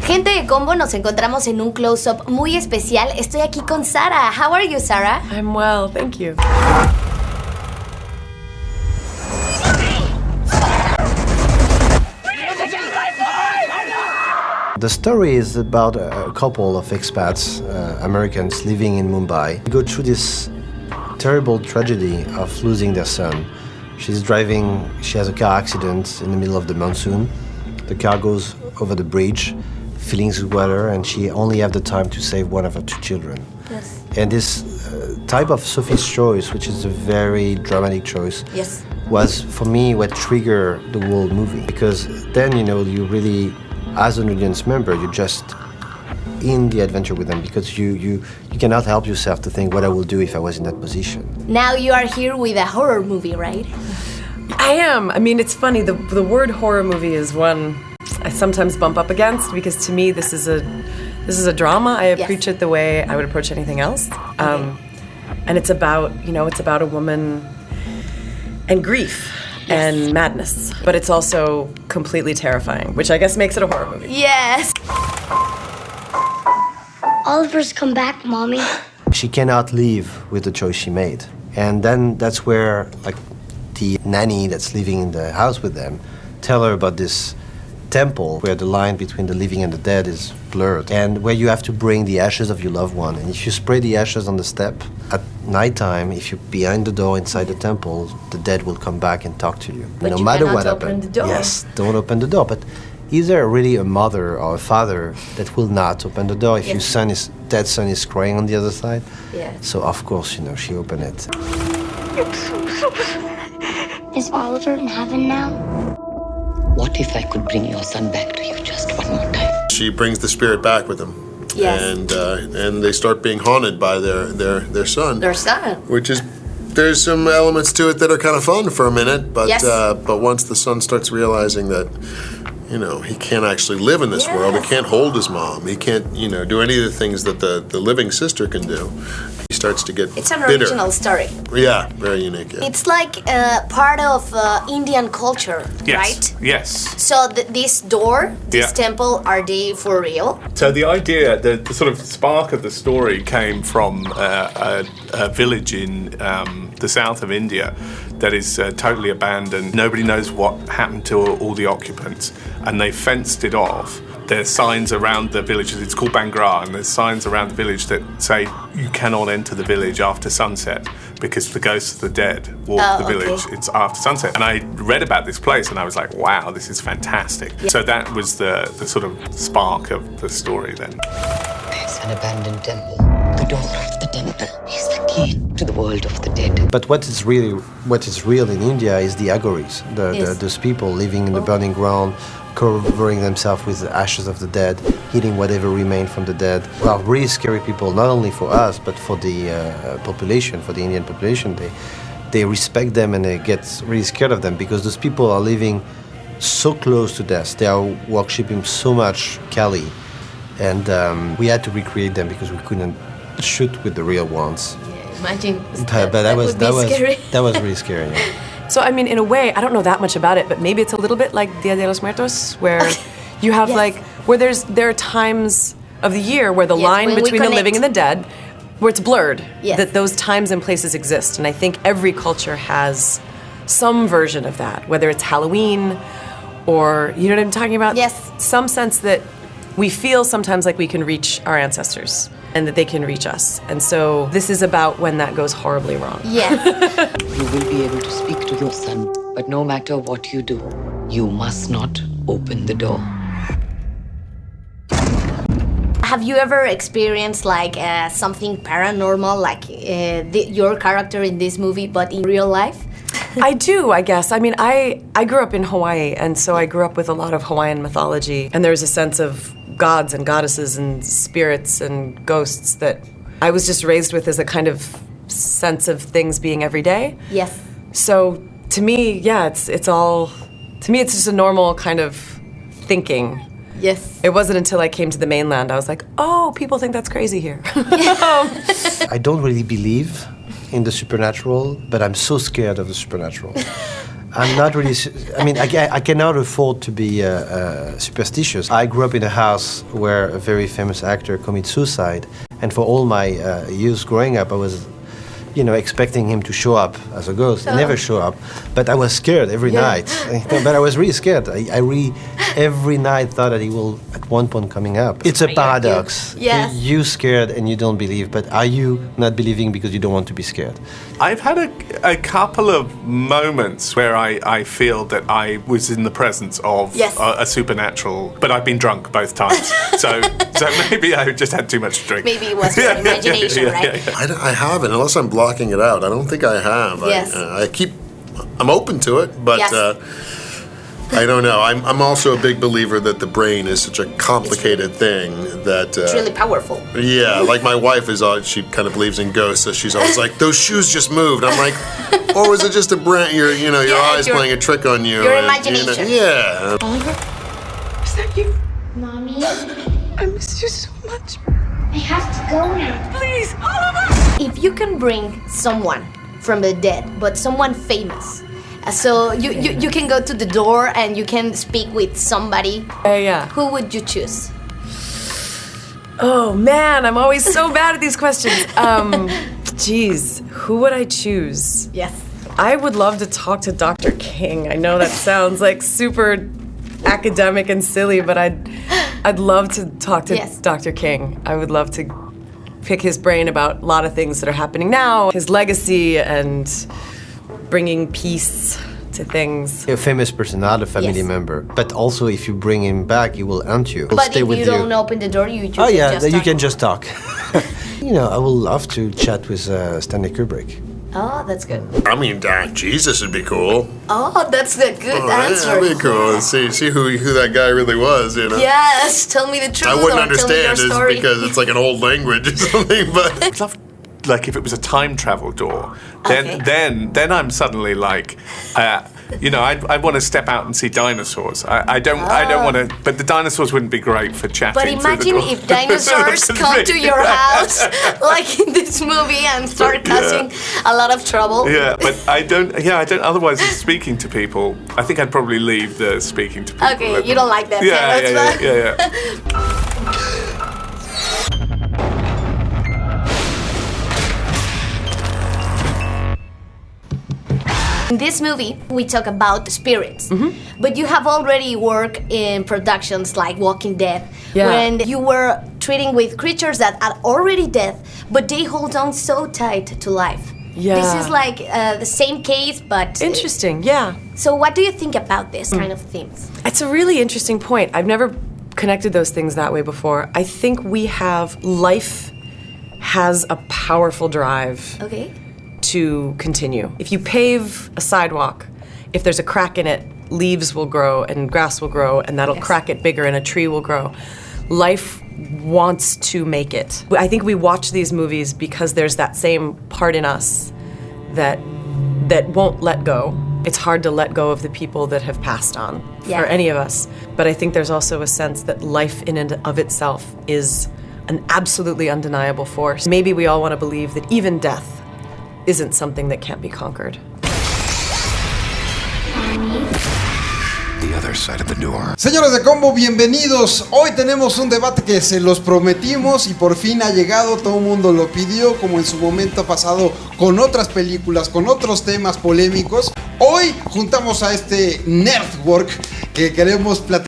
Gente de Combo, nos encontramos en un close-up muy especial. Estoy aquí con Sara. How are you, Sara? I'm well, thank you. The story is about a couple of expats, Americans living in Mumbai. They go through this terrible tragedy of losing their son. She's driving, she has a car accident in the middle of the monsoon. The car goes over the bridge, filling with water, and she only has the time to save one of her two children. Yes. And this type of Sophie's choice, which is a very dramatic choice, Yes. was for me what triggered the whole movie. Because then, you really, as an audience member, you're just in the adventure with them, because you cannot help yourself to think what I will do if I was in that position. Now you are here with a horror movie, right? I am. I mean, it's funny, the word horror movie is one I sometimes bump up against, because to me this is a drama. I approach it the way I would approach anything else. And it's about, it's about a woman and grief. Yes. And madness. But it's also completely terrifying, which I guess makes it a horror movie. Yes. Oliver's come back, Mommy. She cannot live with the choice she made. And then that's where, the nanny that's living in the house with them tell her about this temple where the line between the living and the dead is blurred, and where you have to bring the ashes of your loved one. And if you spray the ashes on the step at nighttime, if you're behind the door inside the temple, the dead will come back and talk to you. But no you matter cannot what open happens. the door. Yes, don't open the door. But is there really a mother or a father that will not open the door if your dead son is crying on the other side? Yeah. So of course, she opened it. Is Oliver in heaven now? What if I could bring your son back to you just one more time? She brings the spirit back with him. Yes. And they start being haunted by their son. Their son. Which is, there's some elements to it that are kind of fun for a minute, but Yes. But once the son starts realizing that, he can't actually live in this world, he can't hold his mom, he can't, do any of the things that the living sister can do, he starts to get It's an bitter. original story. Yeah, very unique. Yeah. It's like part of Indian culture, Yes. right? Yes. So this door, this temple, are they for real? So the idea, the sort of spark of the story came from a village in the south of India that is totally abandoned. Nobody knows what happened to all the occupants, and they fenced it off. There's signs around the village, it's called Bangra, and there's signs around the village that say you cannot enter the village after sunset because the ghosts of the dead walk the village. It's after sunset. And I read about this place and I was like, wow, this is fantastic. Yeah. So that was the sort of spark of the story then. There's an abandoned temple. The door of the temple is the key to the world of the dead. But what is real in India is the agories, those people living in the burning ground, covering themselves with the ashes of the dead, eating whatever remained from the dead. Well, really scary people, not only for us, but for the population, for the Indian population. They respect them and they get really scared of them, because those people are living so close to death. They are worshipping so much Kali. And we had to recreate them because we couldn't shoot with the real ones. Yeah, imagine. But that was scary. That was really scary. Yeah. So, I mean, in a way, I don't know that much about it, but maybe it's a little bit like Dia de los Muertos, where you have where there are times of the year where the line between the living and the dead, where it's blurred, that those times and places exist. And I think every culture has some version of that, whether it's Halloween or, you know what I'm talking about? Yes. Some sense that we feel sometimes like we can reach our ancestors and that they can reach us. And so this is about when that goes horribly wrong. Yes. You will be able to speak to your son, but no matter what you do, you must not open the door. Have you ever experienced something paranormal, like your character in this movie, but in real life? I do, I guess. I mean, I grew up in Hawaii, and so I grew up with a lot of Hawaiian mythology, and there's a sense of gods and goddesses and spirits and ghosts that I was just raised with as a kind of sense of things being every day. Yes. So to me, it's all, to me it's just a normal kind of thinking. Yes. It wasn't until I came to the mainland I was like, oh, people think that's crazy here. I don't really believe in the supernatural, but I'm so scared of the supernatural. I'm not really. I mean, I cannot afford to be superstitious. I grew up in a house where a very famous actor committed suicide, and for all my years growing up, I was, expecting him to show up as a ghost. He never showed up, but I was scared every night. But I was really scared. I really every night thought that he will at one point coming up. It's a paradox. Yes. You scared and you don't believe, but are you not believing because you don't want to be scared? I've had a couple of moments where I feel that I was in the presence of a supernatural, but I've been drunk both times. So maybe I just had too much to drink. Maybe it was your imagination, right? I haven't, unless I'm blocking it out. I don't think I have. Yes. I'm open to it, but I don't know. I'm also a big believer that the brain is such a complicated thing that... It's really powerful. Yeah, like my wife she kind of believes in ghosts, so she's always like, those shoes just moved. I'm like, or was it just a brain, your eyes playing a trick on you? Your imagination. Yeah. Oliver, is that you? Mommy, I miss you so much. I have to go now. Please, Oliver! If you can bring someone from the dead, but someone famous, so you can go to the door and you can speak with somebody. Yeah. Who would you choose? Oh man, I'm always so bad at these questions. Geez, who would I choose? Yes. I would love to talk to Dr. King. I know that sounds like super academic and silly, but I'd love to talk to Dr. King. I would love to pick his brain about a lot of things that are happening now, his legacy and bringing peace to things. A famous person, not a family member. But also, if you bring him back, he will haunt you. He'll But stay if with you don't open the door, you can just talk. I would love to chat with Stanley Kubrick. Oh, that's good. I mean, Jesus would be cool. Oh, that's a good answer. That'd be cool. See who that guy really was, Yes, tell me the truth. I wouldn't or understand tell me your it story. because it's like an old language or something, but... I'd love, like, if it was a time travel door, then I'm suddenly like, I'd want to step out and see dinosaurs. I don't want to, but the dinosaurs wouldn't be great for chatting. But through the imagine door. if dinosaurs come to your house, like in this movie, and start causing a lot of trouble. Yeah, but I don't. Otherwise, speaking to people, I think I'd probably leave the speaking to people. Okay, you don't like that. Yeah. In this movie, we talk about spirits, but you have already worked in productions like Walking Dead, when you were treating with creatures that are already dead, but they hold on so tight to life. Yeah. This is like the same case, but... Interesting, yeah. So what do you think about this kind of themes? It's a really interesting point. I've never connected those things that way before. I think life has a powerful drive. Okay. To continue. If you pave a sidewalk, if there's a crack in it, leaves will grow and grass will grow and that'll crack it bigger and a tree will grow. Life wants to make it. I think we watch these movies because there's that same part in us that won't let go. It's hard to let go of the people that have passed on for any of us. But I think there's also a sense that life in and of itself is an absolutely undeniable force. Maybe we all want to believe that even death isn't something that can't be conquered. The other side of the door. Señores de Combo, bienvenidos. Hoy tenemos un debate que se los prometimos y por fin ha llegado. Todo el mundo lo pidió, como en su momento pasado con otras películas, con otros temas polémicos. Hoy juntamos a este Nerdwork que queremos platicar.